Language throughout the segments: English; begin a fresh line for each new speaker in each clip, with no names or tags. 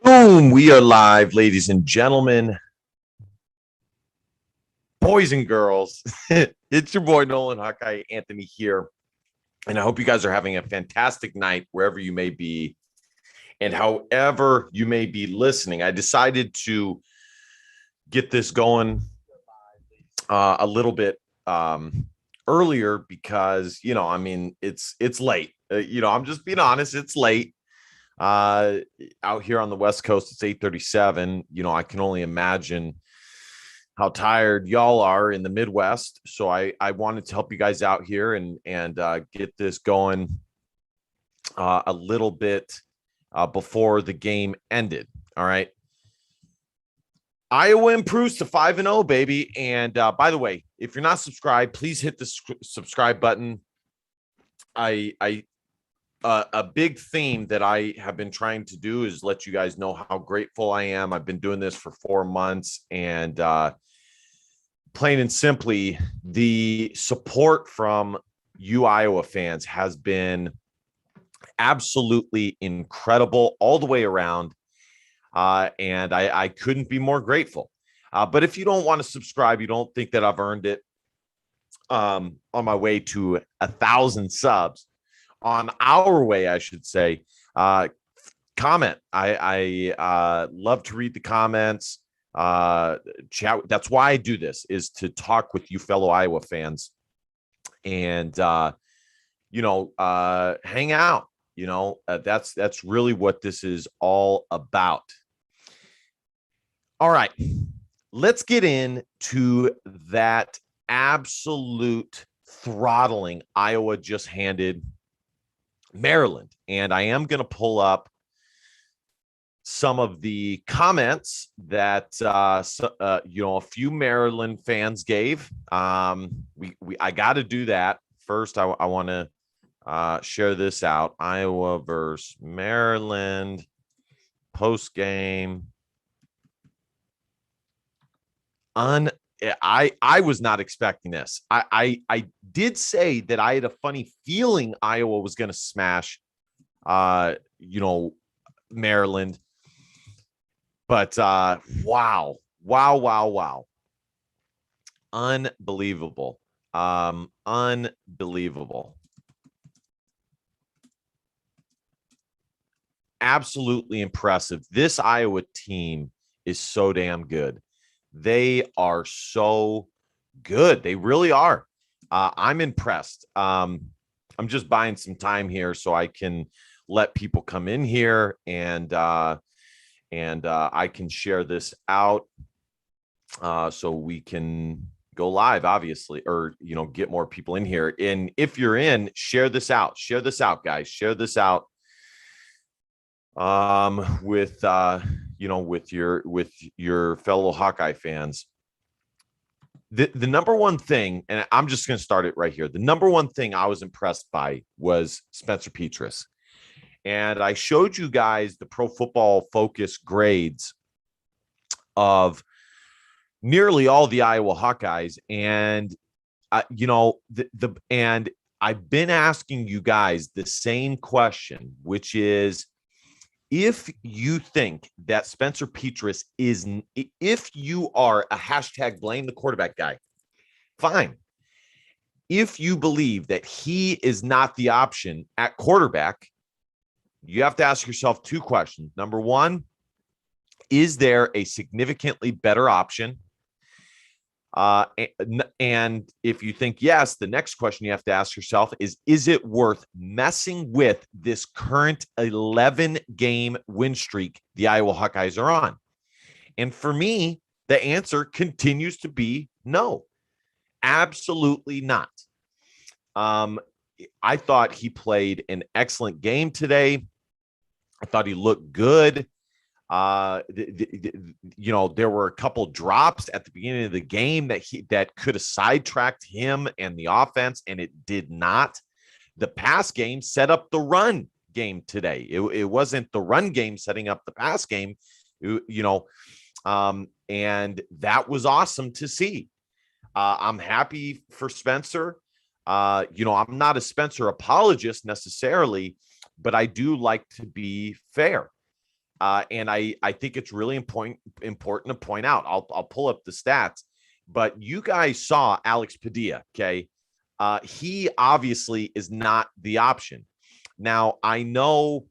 Boom, we are live, ladies and gentlemen, boys and girls. It's your boy Nolan Hawkeye Anthony here. And I hope you guys are having a fantastic night wherever you may be and however you may be listening. I decided to get this going a little bit earlier because, it's late. I'm just being honest, it's late. Out here on the West Coast, it's 8:37. I can only imagine how tired y'all are in the Midwest. So I wanted to help you guys out here and get this going a little bit before the game ended. All right. Iowa improves to 5-0, baby. And by the way, if you're not subscribed, please hit the subscribe button. A big theme that I have been trying to do is let you guys know how grateful I am. I've been doing this for 4 months, and plain and simply, the support from you Iowa fans has been absolutely incredible all the way around. And I couldn't be more grateful. But if you don't want to subscribe, you don't think that I've earned it on my way to 1,000 subs, on our way, I should say, comment. I love to read the comments. Chat. That's why I do this, is to talk with you fellow Iowa fans and hang out. That's really what this is all about. All right, let's get into that absolute throttling Iowa just handed Maryland. And I am going to pull up some of the comments that a few Maryland fans gave. I got to do that first. I want to share this out. Iowa versus Maryland postgame. I was not expecting this. I did say that I had a funny feeling Iowa was going to smash Maryland. But wow. Unbelievable. Unbelievable. Absolutely impressive. This Iowa team is so damn good. They are so good. They really are. I'm impressed. I'm just buying some time here so I can let people come in here and I can share this out so we can go live, obviously, or get more people in here. And if you're in, share this out. Share this out, guys. Share this out with your fellow Hawkeye fans. The number one thing, and I'm just going to start it right here. The number one thing I was impressed by was Spencer Petras. And I showed you guys the Pro Football Focus grades of nearly all the Iowa Hawkeyes. And, and I've been asking you guys the same question, which is, if you think that Spencer Petras if you are a hashtag blame the quarterback guy, fine. If you believe that he is not the option at quarterback, you have to ask yourself two questions. Number one, is there a significantly better option? And if you think yes, the next question you have to ask yourself is it worth messing with this current 11-game win streak the Iowa Hawkeyes are on? And for me, the answer continues to be no, absolutely not. I thought he played an excellent game today. I thought he looked good. There were a couple drops at the beginning of the game that could have sidetracked him and the offense, and it did not. The pass game set up the run game today. It wasn't the run game setting up the pass game, and that was awesome to see. I'm happy for Spencer. I'm not a Spencer apologist necessarily, but I do like to be fair. And I think it's really important to point out. I'll pull up the stats, but you guys saw Alex Padilla. Okay. He obviously is not the option. Now, I know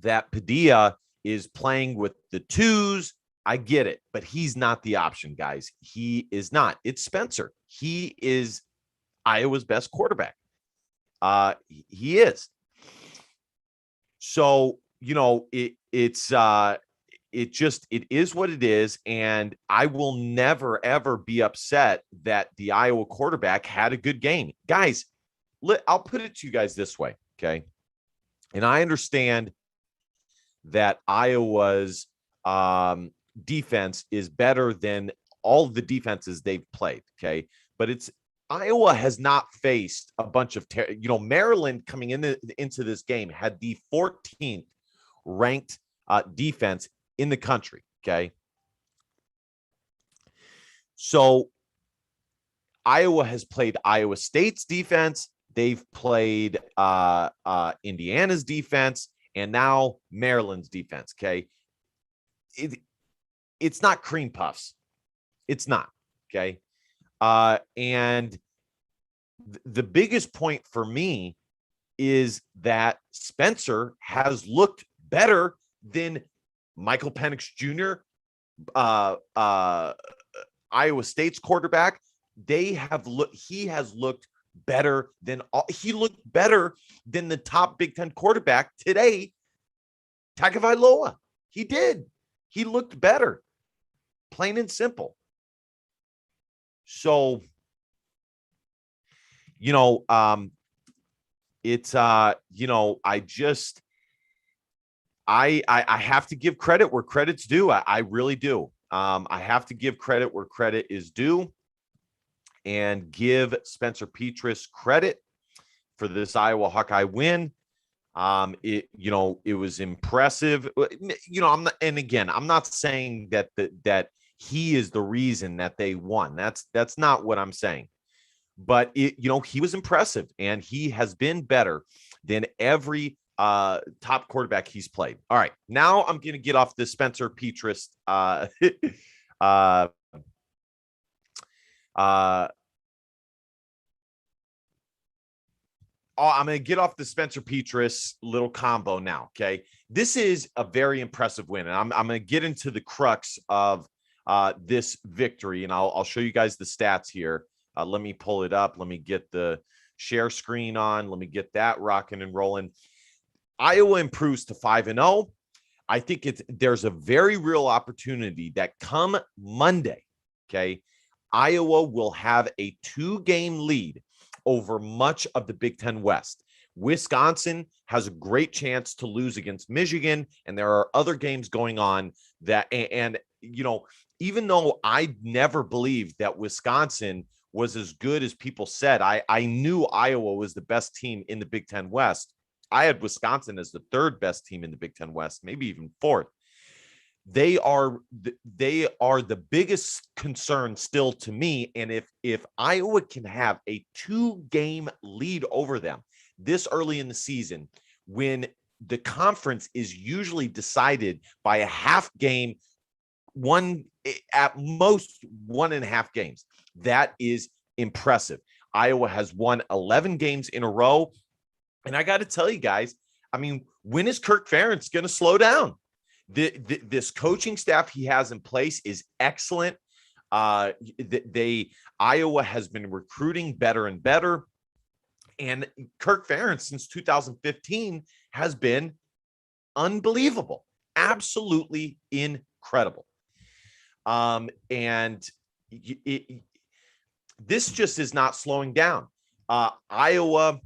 that Padilla is playing with the twos. I get it, but he's not the option, guys. He is not. It's Spencer. He is Iowa's best quarterback. He is. So, it is what it is. And I will never, ever be upset that the Iowa quarterback had a good game. Guys, I'll put it to you guys this way. Okay. And I understand that Iowa's defense is better than all the defenses they've played. Okay. But Iowa has not faced a bunch of, Maryland coming into this game had the 14th ranked defense in the country. Okay. So Iowa has played Iowa State's defense. They've played Indiana's defense and now Maryland's defense. Okay. It's not cream puffs. It's not. Okay. And the biggest point for me is that Spencer has looked better than Michael Penix Jr., Iowa State's quarterback. He has looked better than the top Big Ten quarterback today, Tagovailoa. He did. He looked better, plain and simple. So, it's I have to give credit where credit's due. I really do. I have to give credit where credit is due and give Spencer Petras credit for this Iowa Hawkeye win. It was impressive. I'm not saying that he is the reason that they won. That's not what I'm saying. But he was impressive, and he has been better than every top quarterback he's played. All right, now I'm going to get off the Spencer Petras. I'm going to get off the Spencer Petras little combo now. Okay, this is a very impressive win, and I'm going to get into the crux of this victory, and I'll show you guys the stats here. Let me pull it up. Let me get the share screen on. Let me get that rocking and rolling. Iowa improves to 5-0. I think there's a very real opportunity that come Monday, okay, Iowa will have a 2-game lead over much of the Big Ten West. Wisconsin has a great chance to lose against Michigan, and there are other games going on even though I never believed that Wisconsin was as good as people said, I knew Iowa was the best team in the Big Ten West. I had Wisconsin as the third best team in the Big Ten West, maybe even fourth. They are the biggest concern still to me. And if Iowa can have a 2-game lead over them this early in the season, when the conference is usually decided by a half game, at most 1.5 games, that is impressive. Iowa has won 11 games in a row. And I got to tell you guys, when is Kirk Ferentz going to slow down? This coaching staff he has in place is excellent. Iowa has been recruiting better and better. And Kirk Ferentz since 2015 has been unbelievable, absolutely incredible. This just is not slowing down. Iowa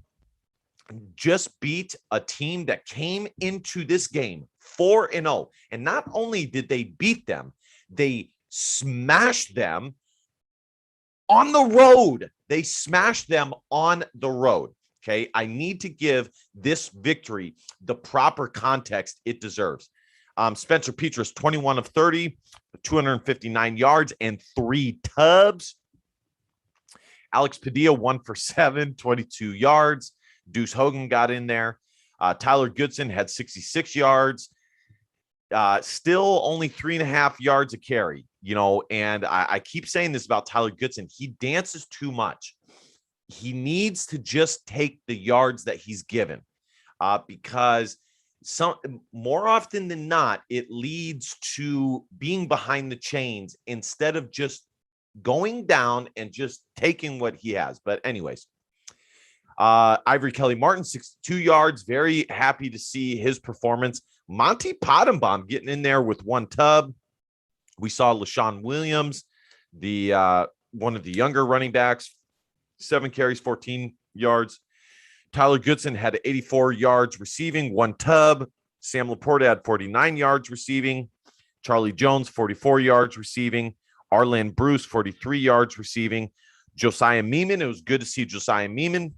just beat a team that came into this game 4-0. And not only did they beat them, they smashed them on the road. Okay. I need to give this victory the proper context it deserves. Spencer Petras, 21 of 30, 259 yards and 3 tubs. Alex Padilla, 1 for 7, 22 yards. Deuce Hogan got in there. Tyler Goodson had 66 yards. Still only 3.5 yards a carry, and I keep saying this about Tyler Goodson. He dances too much. He needs to just take the yards that he's given, because more often than not, it leads to being behind the chains instead of just going down and just taking what he has. But anyways, Ivory Kelly Martin, 62 yards. Very happy to see his performance. Monty Pottenbaum getting in there with one tub. We saw LaShawn Williams, the one of the younger running backs, 7 carries, 14 yards. Tyler Goodson had 84 yards receiving, one tub. Sam Laporta had 49 yards receiving. Charlie Jones, 44 yards receiving. Arlen Bruce, 43 yards receiving. Josiah Meeman, it was good to see Josiah Meeman,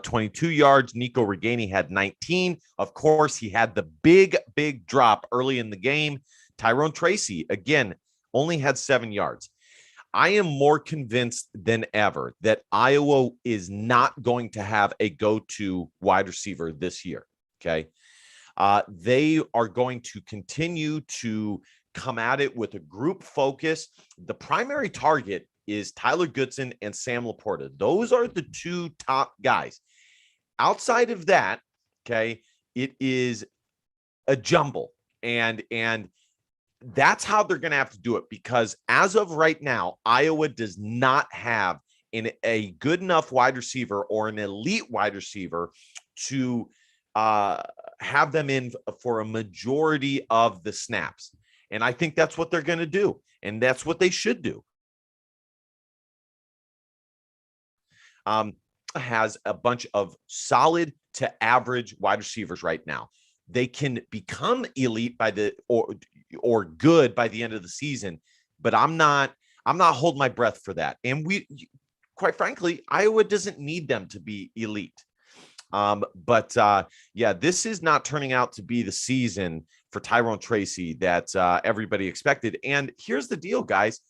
22 yards. Nico Reganey had 19. Of course, he had the big drop early in the game. Tyrone Tracy, again, only had 7 yards. I am more convinced than ever that Iowa is not going to have a go-to wide receiver this year, okay? They are going to continue to come at it with a group focus. The primary target is Tyler Goodson and Sam Laporta. Those are the two top guys. Outside of that, okay, it is a jumble. And that's how they're going to have to do it, because as of right now, Iowa does not have a good enough wide receiver or an elite wide receiver to have them in for a majority of the snaps. And I think that's what they're going to do. And that's what they should do. Has a bunch of solid to average wide receivers right now. They can become elite by or good by the end of the season, but I'm not holding my breath for that. And quite frankly, Iowa doesn't need them to be elite. Yeah, this is not turning out to be the season for Tyrone Tracy that everybody expected. And here's the deal, guys.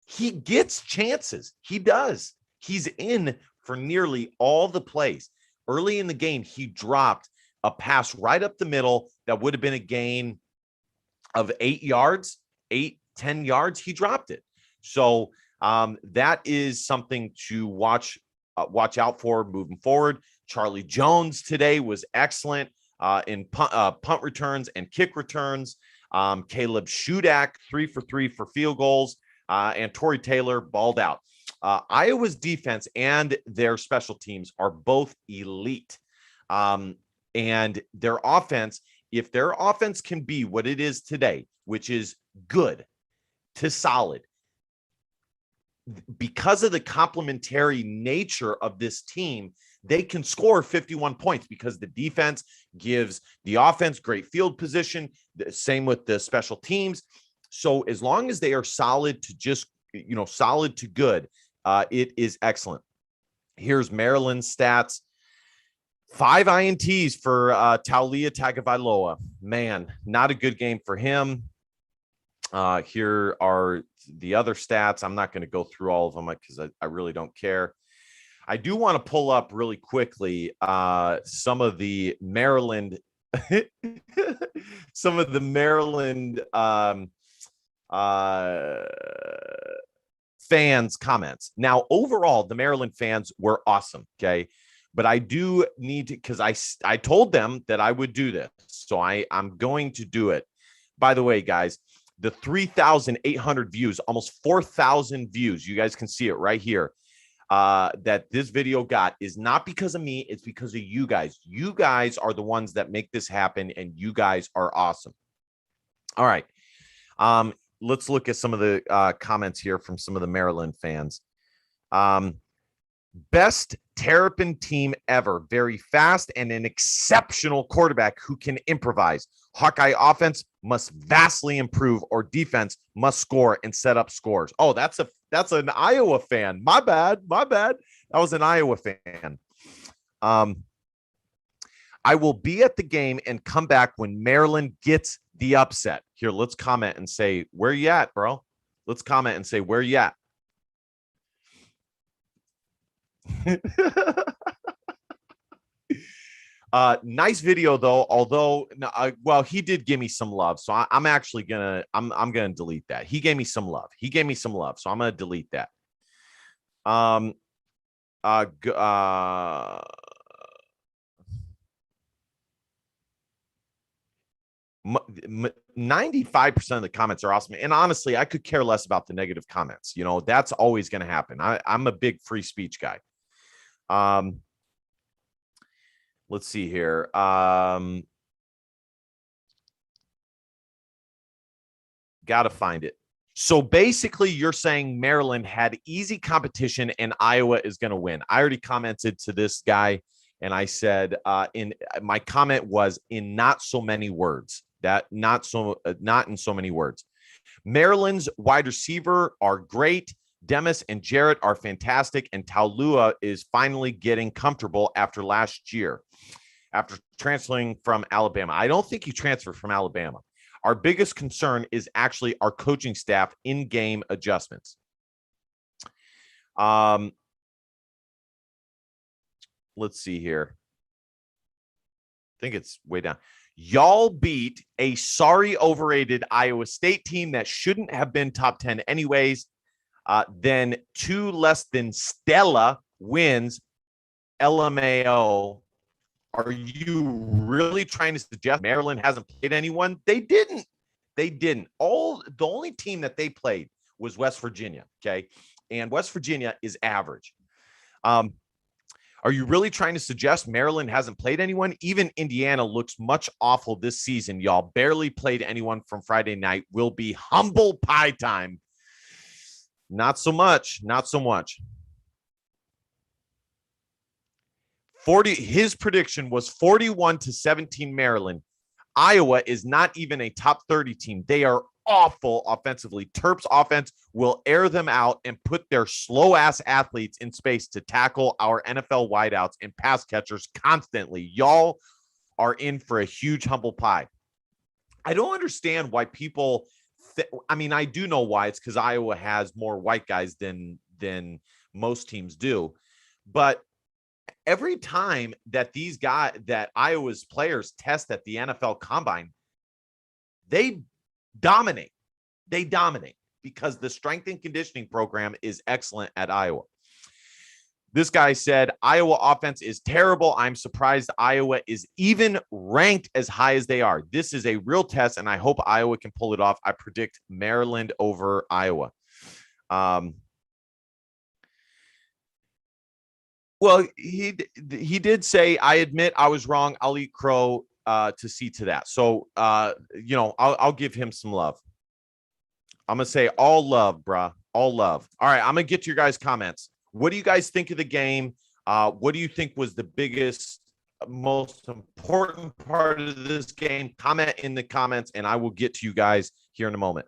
He gets chances. He does. He's in for nearly all the plays. Early in the game, he dropped a pass right up the middle that would have been a gain of 8 yards, 10 yards. He dropped it. So that is something to watch out for moving forward. Charlie Jones today was excellent in punt returns and kick returns. Caleb Shudak, 3 for 3 for field goals. And Torrey Taylor balled out. Iowa's defense and their special teams are both elite. And their offense, if their offense can be what it is today, which is good to solid, because of the complementary nature of this team, they can score 51 points because the defense gives the offense great field position. Same with the special teams. So as long as they are solid to just, solid to good, it is excellent. Here's Maryland's stats. 5 INTs for Taulia Tagovailoa. Man, not a good game for him. Here are the other stats. I'm not going to go through all of them because I really don't care. I do want to pull up really quickly some of the Maryland fans' comments. Now, overall, the Maryland fans were awesome, okay? But I do need to, because I told them that I would do this, so I'm going to do it. By the way, guys, the 3,800 views, almost 4,000 views, you guys can see it right here, that this video got is not because of me, it's because of you guys. You guys are the ones that make this happen, and you guys are awesome. All right. Let's look at some of the comments here from some of the Maryland fans. Best Terrapin team ever. Very fast and an exceptional quarterback who can improvise. Hawkeye offense must vastly improve, or defense must score and set up scores. Oh, that's an Iowa fan. My bad. That was an Iowa fan. I will be at the game and come back when Maryland gets the upset. Here, let's comment and say, where you at, bro? Let's comment and say, where you at? Nice video though. Although, well, he did give me some love, so I'm actually I'm gonna delete that. He gave me some love. So I'm gonna delete that. Um, 95% of the comments are awesome. And honestly, I could care less about the negative comments. That's always going to happen. I'm a big free speech guy. Let's see here. Gotta find it. So basically, you're saying Maryland had easy competition and Iowa is going to win. I already commented to this guy, and I said, in my comment was in not so many words. Not in so many words. Maryland's wide receiver are great. Demis and Jarrett are fantastic, and Taulua is finally getting comfortable after last year, after transferring from Alabama. I don't think he transferred from Alabama. Our biggest concern is actually our coaching staff in-game adjustments. Let's see here. I think it's way down. Y'all beat a sorry, overrated Iowa State team that shouldn't have been top 10 anyways. Then 2 less than Stella wins. LMAO. Are you really trying to suggest Maryland hasn't played anyone? They didn't. The only team that they played was West Virginia. Okay. And West Virginia is average. Are you really trying to suggest Maryland hasn't played anyone? Even Indiana looks much awful this season. Y'all barely played anyone from Friday night. Will be humble pie time. Not so much. 40. His prediction was 41-17 Maryland. Iowa is not even a top 30 team. They are awful offensively. Terp's offense will air them out and put their slow-ass athletes in space to tackle our NFL wideouts and pass catchers constantly. Y'all are in for a huge humble pie. I don't understand why people I do know why. It's because Iowa has more white guys than most teams do. But every time that Iowa's players test at the NFL Combine, they dominate. Because the strength and conditioning program is excellent at Iowa. This guy said, Iowa offense is terrible. I'm surprised Iowa is even ranked as high as they are. This is a real test, and I hope Iowa can pull it off. I predict Maryland over Iowa. Well, he did say, I admit I was wrong. I'll eat crow to see to that. So, I'll give him some love. I'm going to say all love, bruh. All love. All right, I'm going to get to your guys' comments. What do you guys think of the game? What do you think was the biggest, most important part of this game? Comment in the comments, and I will get to you guys here in a moment.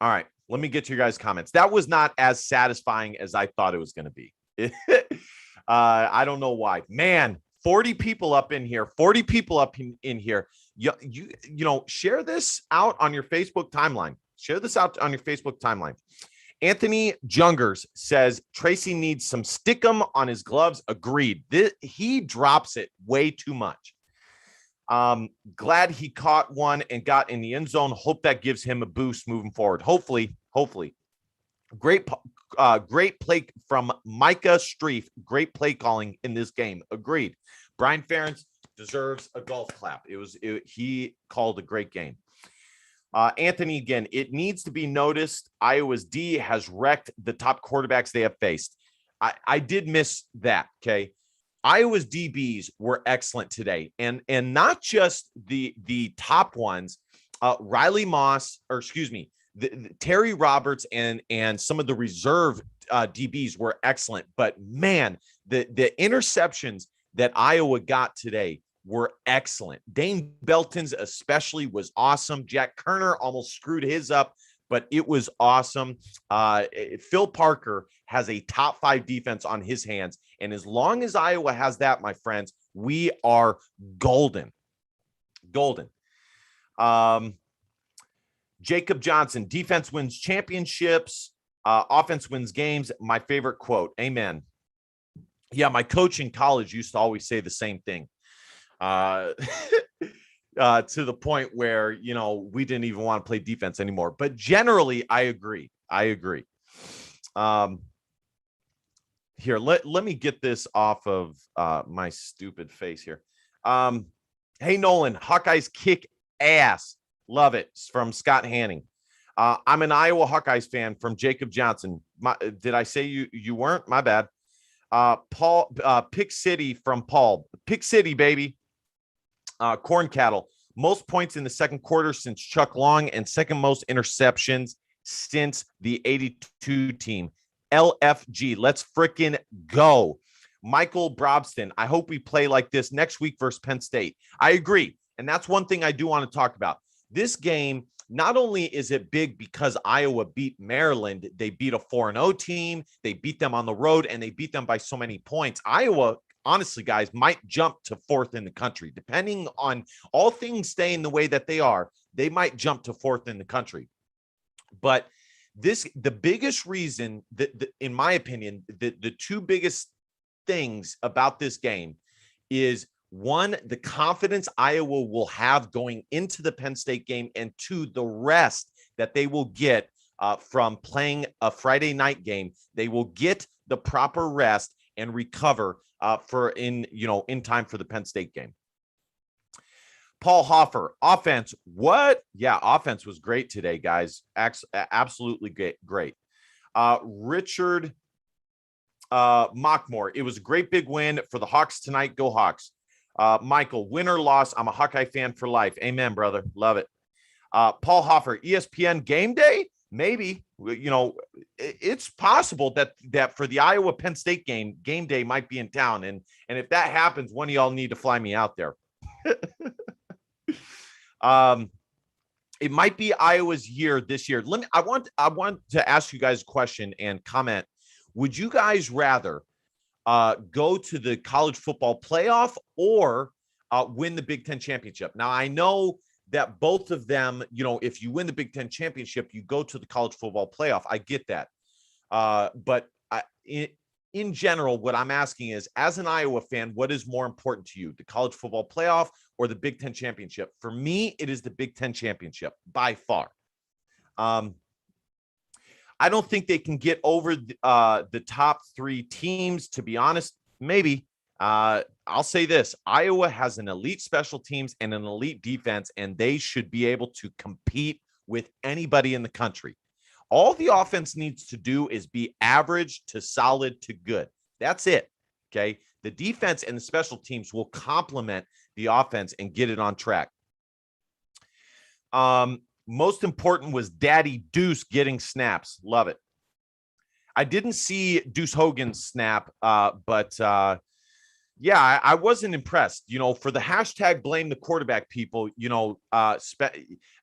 All right, let me get to your guys' comments. That was not as satisfying as I thought it was going to be. I don't know why. Man, 40 people up in here. 40 people up in here. You share this out on your Facebook timeline. Anthony Jungers says Tracy needs some stickum on his gloves. Agreed. He drops it way too much. Glad he caught one and got in the end zone. Hope that gives him a boost moving forward. Hopefully. Great play from Micah Streif. Great play calling in this game. Agreed. Brian Ferentz deserves a golf clap. He called a great game. Anthony, again, it needs to be noticed. Iowa's D has wrecked the top quarterbacks they have faced. I did miss that. Okay. Iowa's DBs were excellent today. And not just the top ones, Riley Moss, or excuse me, the Terry Roberts and some of the reserve DBs were excellent. But man, the interceptions that Iowa got today were excellent. Dane Belton's especially was awesome. Jack Kerner almost screwed his up, but it was awesome. Phil Parker has a top 5 defense on his hands. And as long as Iowa has that, my friends, we are golden. Jacob Johnson, defense wins championships. Offense wins games. My favorite quote. Amen. Yeah, my coach in college used to always say the same thing. Uh, to the point where, we didn't even want to play defense anymore. But generally, I agree. Here, let me get this off of my stupid face here. Hey, Nolan, Hawkeyes kick ass. Love it. It's from Scott Hanning. I'm an Iowa Hawkeyes fan from Jacob Johnson. Did I say you weren't? My bad. Paul, Pick City from Paul. Pick City, baby. Corn Cattle. Most points in the second quarter since Chuck Long and second most interceptions since the 82 team. LFG. Let's freaking go. Michael Brobston. I hope we play like this next week versus Penn State. I agree. And that's one thing I do want to talk about. This game, not only is it big because Iowa beat Maryland, they beat a 4-0 team, they beat them on the road, and they beat them by so many points. Iowa, honestly, guys, might jump to fourth in the country. Depending on all things staying the way that they are, they might jump to fourth in the country. But the biggest reason that, in my opinion, the two biggest things about this game is, one, the confidence Iowa will have going into the Penn State game, and two, the rest that they will get from playing a Friday night game. They will get the proper rest and recover in time for the Penn State game. Paul Hoffer, offense. What? Yeah, offense was great today, guys. Absolutely great. Richard Mockmore, it was a great big win for the Hawks tonight. Go Hawks. Michael, win or loss, I'm a Hawkeye fan for life. Amen, brother. Love it. Paul Hoffer, ESPN game day? Maybe. It's possible that for the Iowa Penn State game day might be in town. And if that happens, one of y'all need to fly me out there. It might be Iowa's year this year. I want to ask you guys a question and comment. Would you guys rather go to the college football playoff or win the Big Ten championship? Now, I know that both of them, if you win the Big Ten championship, you go to the college football playoff. I get that. But in general, what I'm asking is, as an Iowa fan, what is more important to you, the college football playoff or the Big Ten championship? For me, it is the Big Ten championship by far. I don't think they can get over the top three teams, to be honest. Maybe. I'll say this. Iowa has an elite special teams and an elite defense, and they should be able to compete with anybody in the country. All the offense needs to do is be average to solid to good. That's it. Okay. The defense and the special teams will complement the offense and get it on track. Most important was Daddy Deuce getting snaps. Love it. I didn't see Deuce Hogan's snap, but yeah, I wasn't impressed. For the hashtag blame the quarterback people,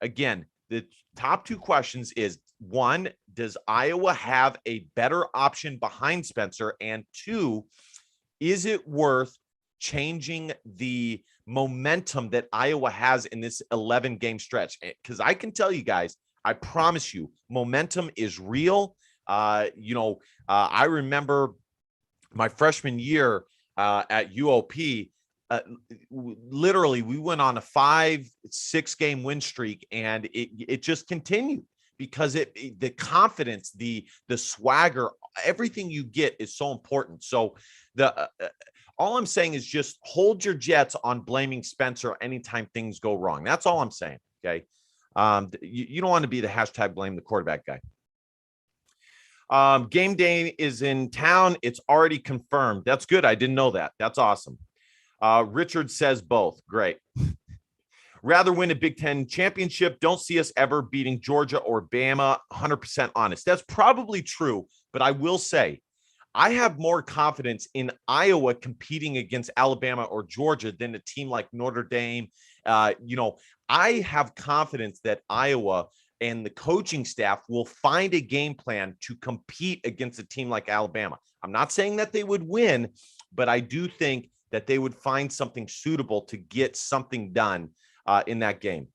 again, the top two questions is, one, does Iowa have a better option behind Spencer? And two, is it worth changing the momentum that Iowa has in this 11-game stretch? Because I can tell you guys, I promise you, momentum is real. I remember my freshman year at UOP, literally we went on a 5-6 game win streak, and it just continued because the confidence, the swagger, everything you get is so important. So all I'm saying is just hold your jets on blaming Spencer anytime things go wrong. That's all I'm saying. Okay. You don't want to be the hashtag blame the quarterback guy. Game day is in town. It's already confirmed. That's good. I didn't know that. That's awesome. Richard says both. Great. Rather win a Big Ten championship. Don't see us ever beating Georgia or Bama. 100% honest. That's probably true, but I will say I have more confidence in Iowa competing against Alabama or Georgia than a team like Notre Dame. I have confidence that Iowa and the coaching staff will find a game plan to compete against a team like Alabama. I'm not saying that they would win, but I do think that they would find something suitable to get something done in that game.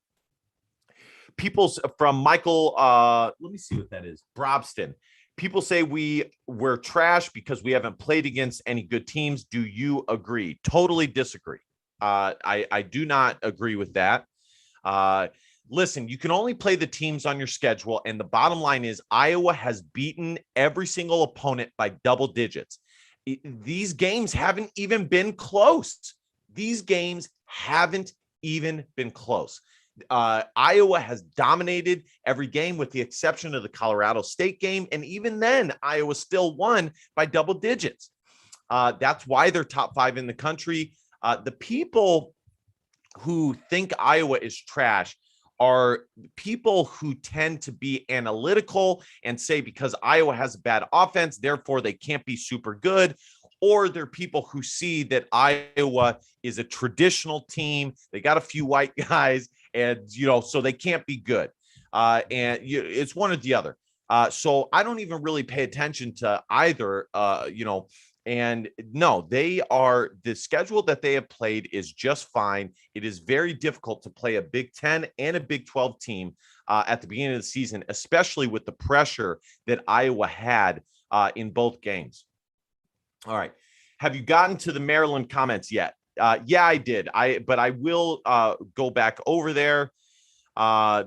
People's from Michael, let me see what that is. Brobston. People say we're trash because we haven't played against any good teams. Do you agree? Totally disagree. I do not agree with that. Uh, Listen, you can only play the teams on your schedule. And the bottom line is Iowa has beaten every single opponent by double digits. These games haven't even been close. These games haven't even been close. Iowa has dominated every game with the exception of the Colorado State game. And even then, Iowa still won by double digits. That's why they're top 5 in the country. The people who think Iowa is trash are people who tend to be analytical and say because Iowa has a bad offense, therefore they can't be super good. Or they're people who see that Iowa is a traditional team. They got a few white guys and, so they can't be good. It's one or the other. So I don't even really pay attention to either, and no, the schedule that they have played is just fine. It is very difficult to play a Big Ten and a Big 12 team at the beginning of the season, especially with the pressure that Iowa had in both games. All right. Have you gotten to the Maryland comments yet? Yeah, I did. But I will go back over there.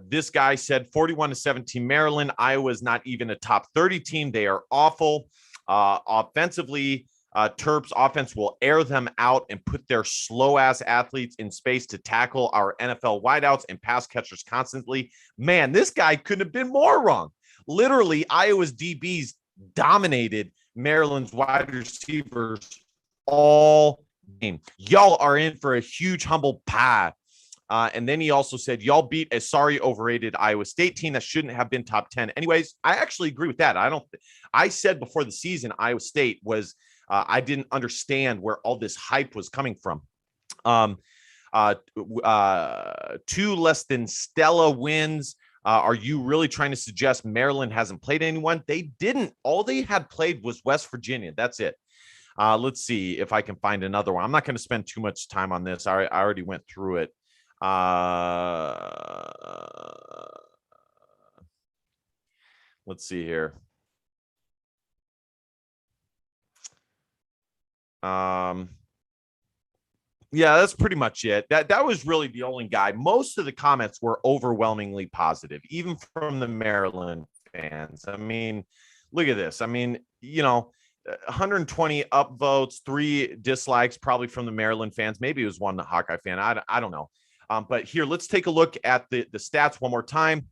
This guy said 41-17 Maryland. Iowa is not even a top 30 team. They are awful. Offensively, Terps offense will air them out and put their slow ass athletes in space to tackle our NFL wideouts and pass catchers constantly. Man, this guy couldn't have been more wrong. Literally, Iowa's DBs dominated Maryland's wide receivers all game. Y'all are in for a huge humble pie. And then he also said, y'all beat a sorry, overrated Iowa State team that shouldn't have been top 10. Anyways, I actually agree with that. I said before the season, Iowa State was, I didn't understand where all this hype was coming from. 2 less than Stella wins. Are you really trying to suggest Maryland hasn't played anyone? They didn't. All they had played was West Virginia. That's it. Let's see if I can find another one. I'm not going to spend too much time on this. I already went through it. Let's see here. Yeah, that's pretty much it. That was really the only guy. Most of the comments were overwhelmingly positive, even from the Maryland fans. I mean, look at this. I mean, 120 upvotes, 3 dislikes, probably from the Maryland fans. Maybe it was one Hawkeye fan. I don't know. But here, let's take a look at the stats one more time.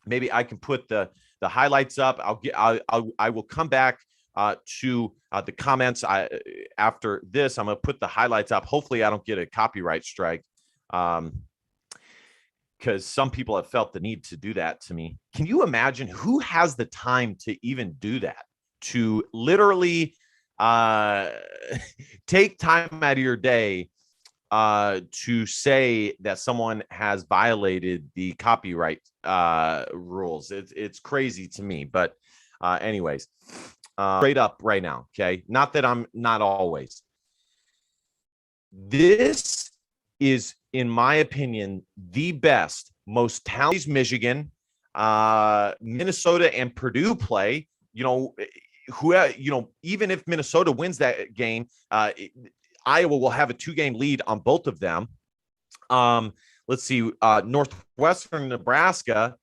Maybe I can put the highlights up. I will come back to the comments. After this, I'm going to put the highlights up. Hopefully I don't get a copyright strike. Because some people have felt the need to do that to me. Can you imagine who has the time to even do that? To literally take time out of your day to say that someone has violated the copyright rules. It's crazy to me. But anyways, straight up right now, okay? Not that I'm not always. This is, in my opinion, the best, most talented Michigan, Minnesota, and Purdue play. Even if Minnesota wins that game, Iowa will have a 2-game lead on both of them. Let's see, Northwestern Nebraska.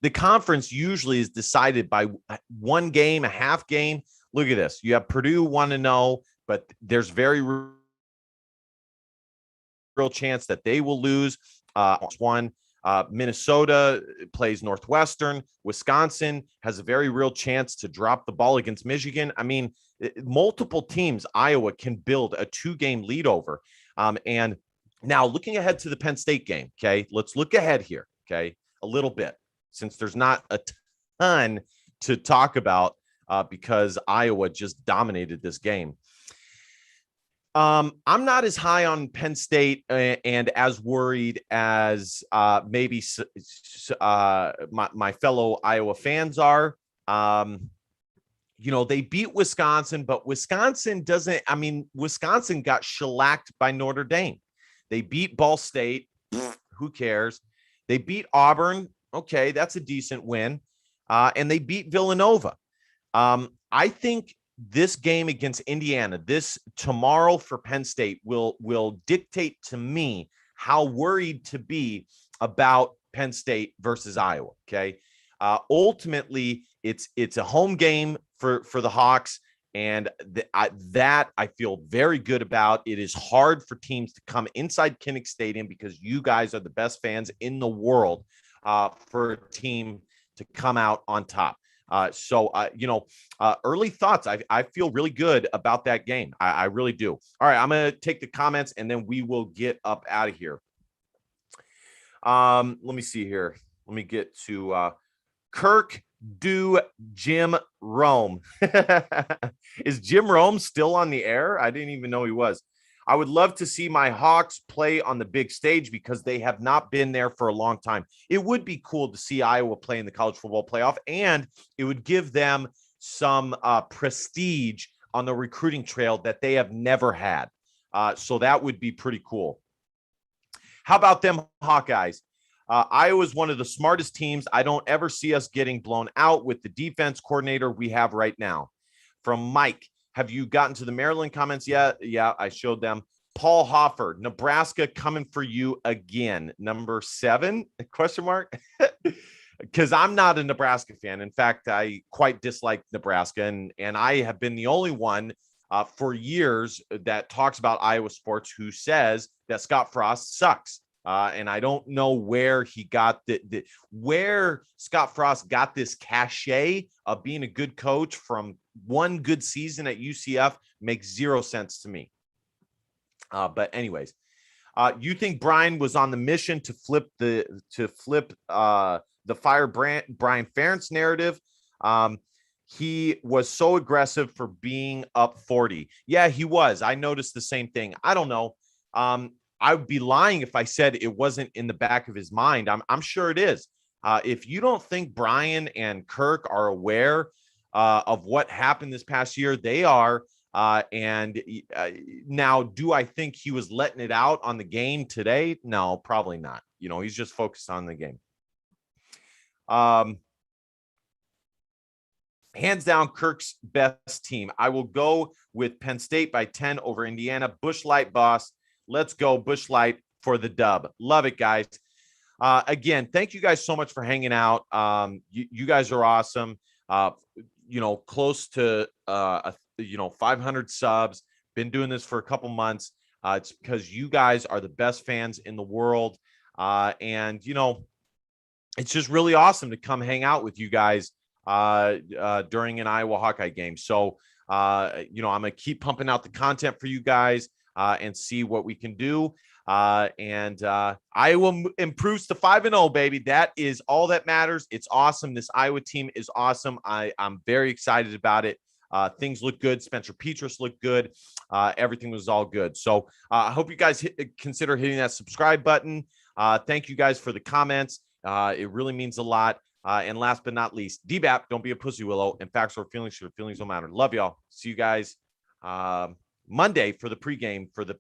The conference usually is decided by 1 game, a half game. Look at this. You have Purdue 1-0, but there's very real chance that they will lose. Minnesota plays Northwestern. Wisconsin has a very real chance to drop the ball against Michigan. I mean, multiple teams Iowa can build a 2-game lead over. And now looking ahead to the Penn State game, okay, let's look ahead here, okay, a little bit, since there's not a ton to talk about because Iowa just dominated this game. I'm not as high on Penn State and as worried as maybe my fellow Iowa fans are. They beat Wisconsin, but Wisconsin got shellacked by Notre Dame. They beat Ball State. Who cares? They beat Auburn. Okay, that's a decent win. And they beat Villanova. I think this game against Indiana, this tomorrow for Penn State, will dictate to me how worried to be about Penn State versus Iowa. Okay. Ultimately, it's a home game for the Hawks, and that I feel very good about. It is hard for teams to come inside Kinnick Stadium because you guys are the best fans in the world for a team to come out on top. Early thoughts. I feel really good about that game. I really do. All right, I'm going to take the comments and then we will get up out of here. Let me see here. Let me get to Kirk do Jim Rome. Is Jim Rome still on the air? I didn't even know he was. I would love to see my Hawks play on the big stage because they have not been there for a long time. It would be cool to see Iowa play in the college football playoff, and it would give them some prestige on the recruiting trail that they have never had. So that would be pretty cool. How about them Hawkeyes? Iowa's one of the smartest teams. I don't ever see us getting blown out with the defense coordinator we have right now. From Mike, have you gotten to the Maryland comments yet? Yeah, I showed them. Paul Hoffer, Nebraska coming for you again. Number 7, question mark? Because I'm not a Nebraska fan. In fact, I quite dislike Nebraska, and I have been the only one for years that talks about Iowa sports who says that Scott Frost sucks. And I don't know where he got where Scott Frost got this cachet of being a good coach from one good season at UCF makes zero sense to me. But anyways, you think Brian was on the mission to flip the fire Brian Ferentz narrative? He was so aggressive for being up 40. Yeah, he was. I noticed the same thing. I don't know. I would be lying if I said it wasn't in the back of his mind. I'm sure it is. If you don't think Brian and Kirk are aware of what happened this past year, they are. Now, do I think he was letting it out on the game today? No, probably not. He's just focused on the game. Hands down, Kirk's best team. I will go with Penn State by 10 over Indiana. Busch Light, boss. Let's go Busch Light for the dub. Love it, guys. Again, thank you guys so much for hanging out. You guys are awesome. Close to 500 subs. Been doing this for a couple months. It's because you guys are the best fans in the world. It's just really awesome to come hang out with you guys during an Iowa Hawkeye game. So, I'm going to keep pumping out the content for you guys and see what we can do. Iowa improves to 5-0, baby. That is all that matters. It's awesome. This Iowa team is awesome. I'm very excited about it. Things look good. Spencer Petras looked good. Everything was all good. So I hope you guys consider hitting that subscribe button. Thank you guys for the comments. It really means a lot. And last but not least, DBAP, don't be a pussy willow. And facts or feelings, your feelings don't matter. Love y'all. See you guys Monday for the pregame for the